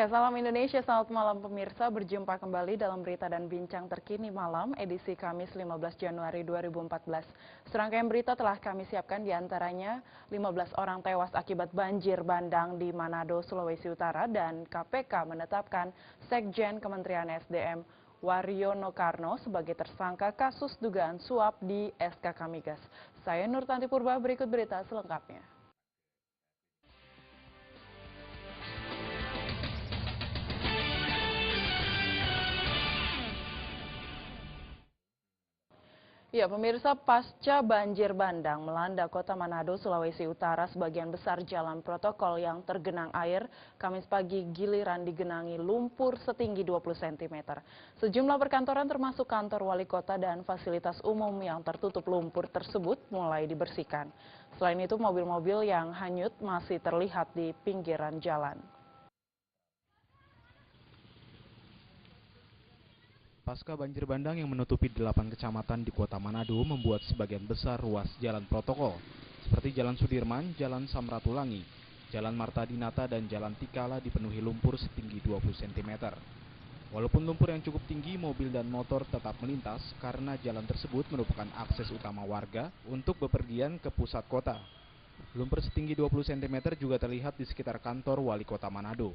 Ya, salam Indonesia, selamat malam pemirsa. Berjumpa kembali dalam berita dan bincang terkini malam, edisi Kamis 15 Januari 2014. Serangkaian berita telah kami siapkan, diantaranya 15 orang tewas akibat banjir bandang di Manado, Sulawesi Utara, dan KPK menetapkan Sekjen Kementerian SDM Waryono Karno sebagai tersangka kasus dugaan suap di SKK Migas. Saya Nur Tanti Purba, berikut berita selengkapnya. Ya, pemirsa, pasca banjir bandang melanda kota Manado, Sulawesi Utara, sebagian besar jalan protokol yang tergenang air, Kamis pagi giliran digenangi lumpur setinggi 20 cm. Sejumlah perkantoran termasuk kantor wali kota dan fasilitas umum yang tertutup lumpur tersebut mulai dibersihkan. Selain itu, mobil-mobil yang hanyut masih terlihat di pinggiran jalan. Pasca banjir bandang yang menutupi 8 kecamatan di kota Manado membuat sebagian besar ruas jalan protokol, seperti Jalan Sudirman, Jalan Samratulangi, Jalan Marta Dinata, dan Jalan Tikala dipenuhi lumpur setinggi 20 cm. Walaupun lumpur yang cukup tinggi, mobil dan motor tetap melintas karena jalan tersebut merupakan akses utama warga untuk bepergian ke pusat kota. Lumpur setinggi 20 cm juga terlihat di sekitar kantor wali kota Manado.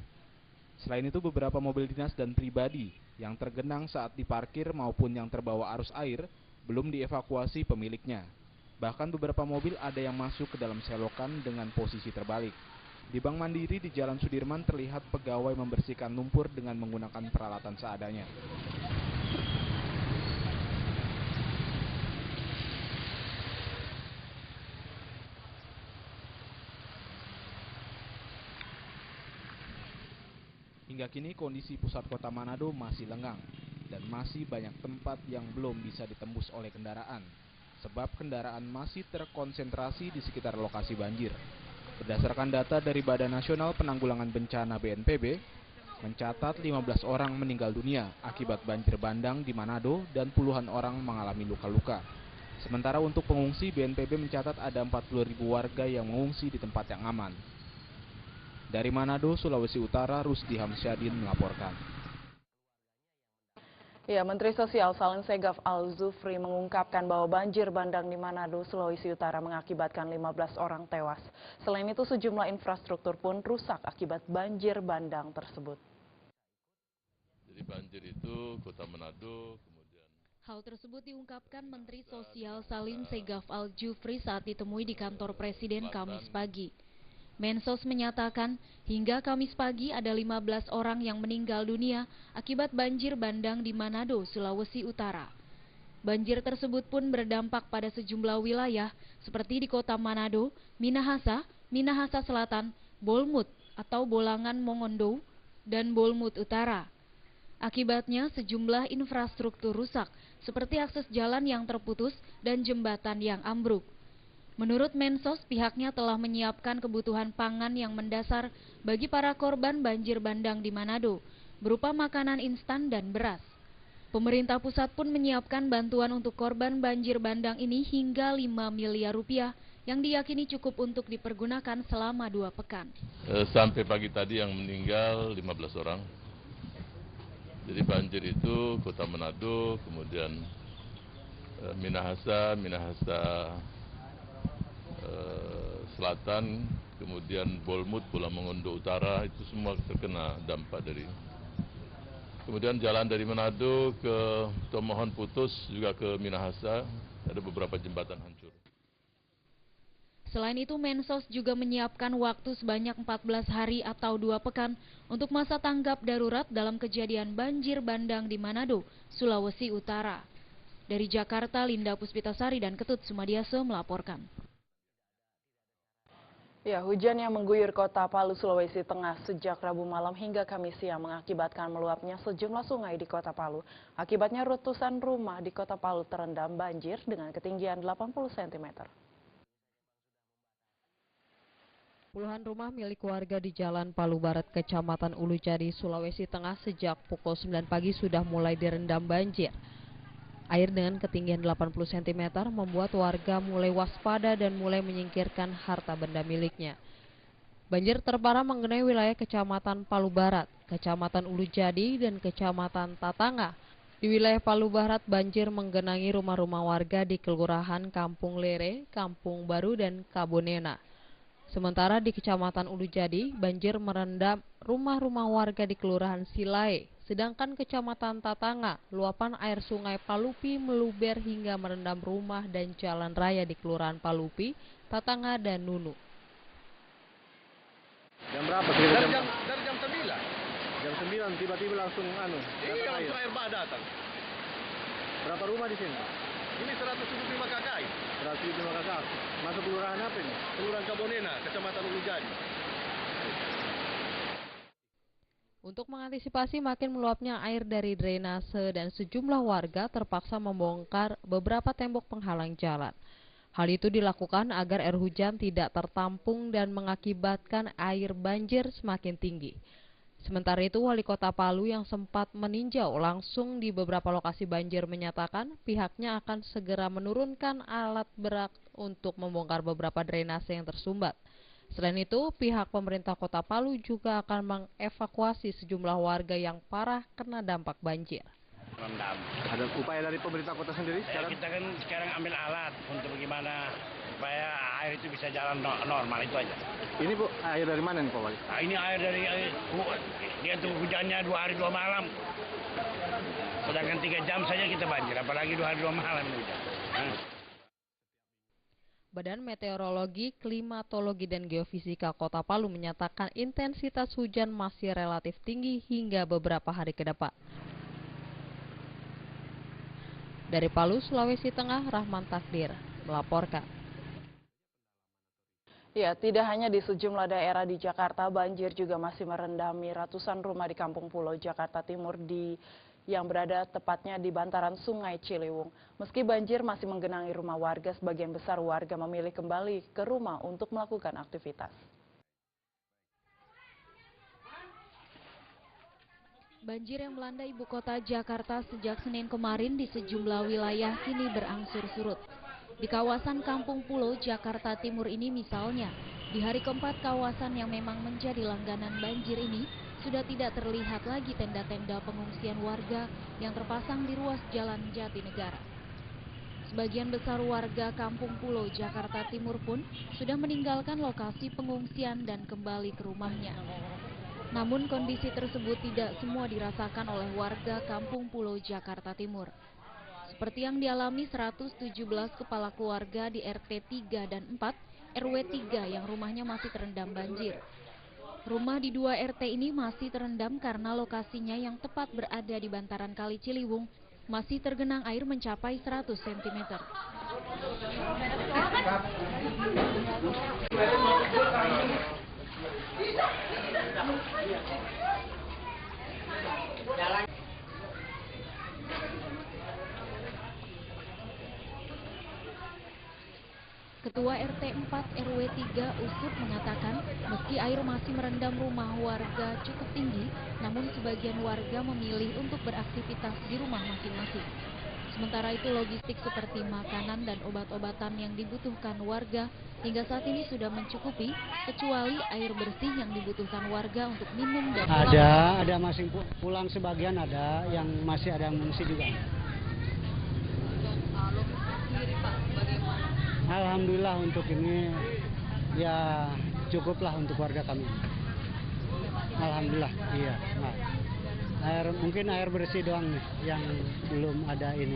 Selain itu, beberapa mobil dinas dan pribadi yang tergenang saat diparkir maupun yang terbawa arus air belum dievakuasi pemiliknya. Bahkan beberapa mobil ada yang masuk ke dalam selokan dengan posisi terbalik. Di Bank Mandiri di Jalan Sudirman terlihat pegawai membersihkan lumpur dengan menggunakan peralatan seadanya. Hingga kini kondisi pusat kota Manado masih lengang dan masih banyak tempat yang belum bisa ditembus oleh kendaraan, sebab kendaraan masih terkonsentrasi di sekitar lokasi banjir. Berdasarkan data dari Badan Nasional Penanggulangan Bencana BNPB, mencatat 15 orang meninggal dunia akibat banjir bandang di Manado dan puluhan orang mengalami luka-luka. Sementara untuk pengungsi, BNPB mencatat ada 40.000 warga yang mengungsi di tempat yang aman. Dari Manado, Sulawesi Utara, Rusdi Hamsyadin melaporkan. Ya, Menteri Sosial Salim Segaf Al-Zufri mengungkapkan bahwa banjir bandang di Manado, Sulawesi Utara mengakibatkan 15 orang tewas. Selain itu, sejumlah infrastruktur pun rusak akibat banjir bandang tersebut. Jadi banjir itu kota Manado, kemudian... Hal tersebut diungkapkan Menteri Sosial Salim Segaf Al-Zufri saat ditemui di kantor Presiden Kamis pagi. Mensos menyatakan hingga Kamis pagi ada 15 orang yang meninggal dunia akibat banjir bandang di Manado, Sulawesi Utara. Banjir tersebut pun berdampak pada sejumlah wilayah seperti di kota Manado, Minahasa, Minahasa Selatan, Bolmut atau Bolangan Mongondo, dan Bolmut Utara. Akibatnya sejumlah infrastruktur rusak seperti akses jalan yang terputus dan jembatan yang ambruk. Menurut Mensos, pihaknya telah menyiapkan kebutuhan pangan yang mendasar bagi para korban banjir bandang di Manado, berupa makanan instan dan beras. Pemerintah pusat pun menyiapkan bantuan untuk korban banjir bandang ini hingga 5 miliar rupiah yang diyakini cukup untuk dipergunakan selama 2 pekan. Sampai pagi tadi yang meninggal 15 orang. Jadi banjir itu kota Manado, kemudian Minahasa Selatan, kemudian Bolmut, Bolang Mongondo Utara, itu semua terkena dampak dari. Kemudian jalan dari Manado ke Tomohon putus, juga ke Minahasa, ada beberapa jembatan hancur. Selain itu, Mensos juga menyiapkan waktu sebanyak 14 hari atau 2 pekan untuk masa tanggap darurat dalam kejadian banjir bandang di Manado, Sulawesi Utara. Dari Jakarta, Linda Puspitasari dan Ketut Sumadiaso melaporkan. Ya, hujan yang mengguyur kota Palu, Sulawesi Tengah sejak Rabu malam hingga Kamis siang mengakibatkan meluapnya sejumlah sungai di kota Palu. Akibatnya ratusan rumah di kota Palu terendam banjir dengan ketinggian 80 cm. Puluhan rumah milik warga di Jalan Palu Barat, Kecamatan Ulujadi, Sulawesi Tengah sejak pukul 9 pagi sudah mulai direndam banjir. Air dengan ketinggian 80 cm membuat warga mulai waspada dan mulai menyingkirkan harta benda miliknya. Banjir terparah mengenai wilayah Kecamatan Palu Barat, Kecamatan Ulujadi, dan Kecamatan Tatanga. Di wilayah Palu Barat, banjir menggenangi rumah-rumah warga di Kelurahan Kampung Lere, Kampung Baru, dan Kabonena. Sementara di Kecamatan Ulujadi, banjir merendam rumah-rumah warga di Kelurahan Silae. Sedangkan Kecamatan Tatanga, luapan air sungai Palupi meluber hingga merendam rumah dan jalan raya di Kelurahan Palupi, Tatanga, dan Nunu. Jam berapa? Dari jam 9. Jam 9 tiba-tiba langsung Iya, langsung air bah datang. Berapa rumah di sini? Ini 175 KKI. 105 kakak. Masuk kelurahan apa ini? Kelurahan Kabonena, Kecamatan Ulujadi. Untuk mengantisipasi makin meluapnya air dari drainase dan sejumlah warga terpaksa membongkar beberapa tembok penghalang jalan. Hal itu dilakukan agar air hujan tidak tertampung dan mengakibatkan air banjir semakin tinggi. Sementara itu, Wali Kota Palu yang sempat meninjau langsung di beberapa lokasi banjir menyatakan pihaknya akan segera menurunkan alat berat untuk membongkar beberapa drainase yang tersumbat. Selain itu, pihak pemerintah Kota Palu juga akan mengevakuasi sejumlah warga yang parah kena dampak banjir. Rendam. Ada upaya dari pemerintah kota sendiri sekarang? Kita kan sekarang ambil alat untuk bagaimana supaya air itu bisa jalan normal, itu aja. Ini Bu, air dari mana nih Pak Wali? Nah, ini air dari dia tuh hujannya 2 hari 2 malam. Sedangkan 3 jam saja kita banjir, apalagi 2 hari 2 malam ini hujan. Badan Meteorologi, Klimatologi, dan Geofisika Kota Palu menyatakan intensitas hujan masih relatif tinggi hingga beberapa hari ke depan. Dari Palu, Sulawesi Tengah, Rahman Takdir melaporkan. Ya, tidak hanya di sejumlah daerah di Jakarta, banjir juga masih merendami ratusan rumah di Kampung Pulau, Jakarta Timur yang berada tepatnya di bantaran Sungai Ciliwung. Meski banjir masih menggenangi rumah warga, sebagian besar warga memilih kembali ke rumah untuk melakukan aktivitas. Banjir yang melanda ibu kota Jakarta sejak Senin kemarin di sejumlah wilayah kini berangsur surut. Di kawasan Kampung Pulau, Jakarta Timur ini misalnya, di hari keempat kawasan yang memang menjadi langganan banjir ini sudah tidak terlihat lagi tenda-tenda pengungsian warga yang terpasang di ruas Jalan Jatinegara. Sebagian besar warga Kampung Pulau, Jakarta Timur pun sudah meninggalkan lokasi pengungsian dan kembali ke rumahnya. Namun kondisi tersebut tidak semua dirasakan oleh warga Kampung Pulau, Jakarta Timur. Seperti yang dialami 117 kepala keluarga di RT 3 dan 4, RW 3 yang rumahnya masih terendam banjir. Rumah di 2 RT ini masih terendam karena lokasinya yang tepat berada di bantaran Kali Ciliwung masih tergenang air mencapai 100 cm. Ketua RT 4 RW 3 Usut mengatakan meski air masih merendam rumah warga cukup tinggi, namun sebagian warga memilih untuk beraktivitas di rumah masing-masing. Sementara itu logistik seperti makanan dan obat-obatan yang dibutuhkan warga hingga saat ini sudah mencukupi, kecuali air bersih yang dibutuhkan warga untuk minum dan ada masih pulang sebagian, ada yang masih ada mengungsi juga. Alhamdulillah untuk ini ya cukuplah untuk warga kami. Alhamdulillah, iya. Nah, mungkin air bersih doang nih yang belum ada ini.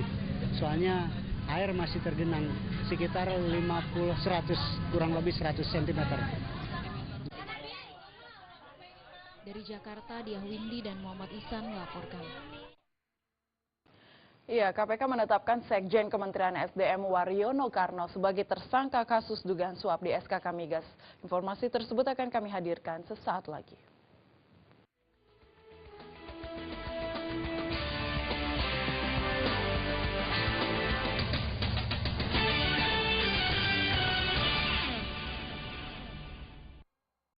Soalnya air masih tergenang sekitar 100 kurang lebih 100 cm. Dari Jakarta, Diah Windy dan Muhammad Ihsan melaporkan. Iya, KPK menetapkan Sekjen Kementerian SDM Waryono Karno sebagai tersangka kasus dugaan suap di SKK Migas. Informasi tersebut akan kami hadirkan sesaat lagi.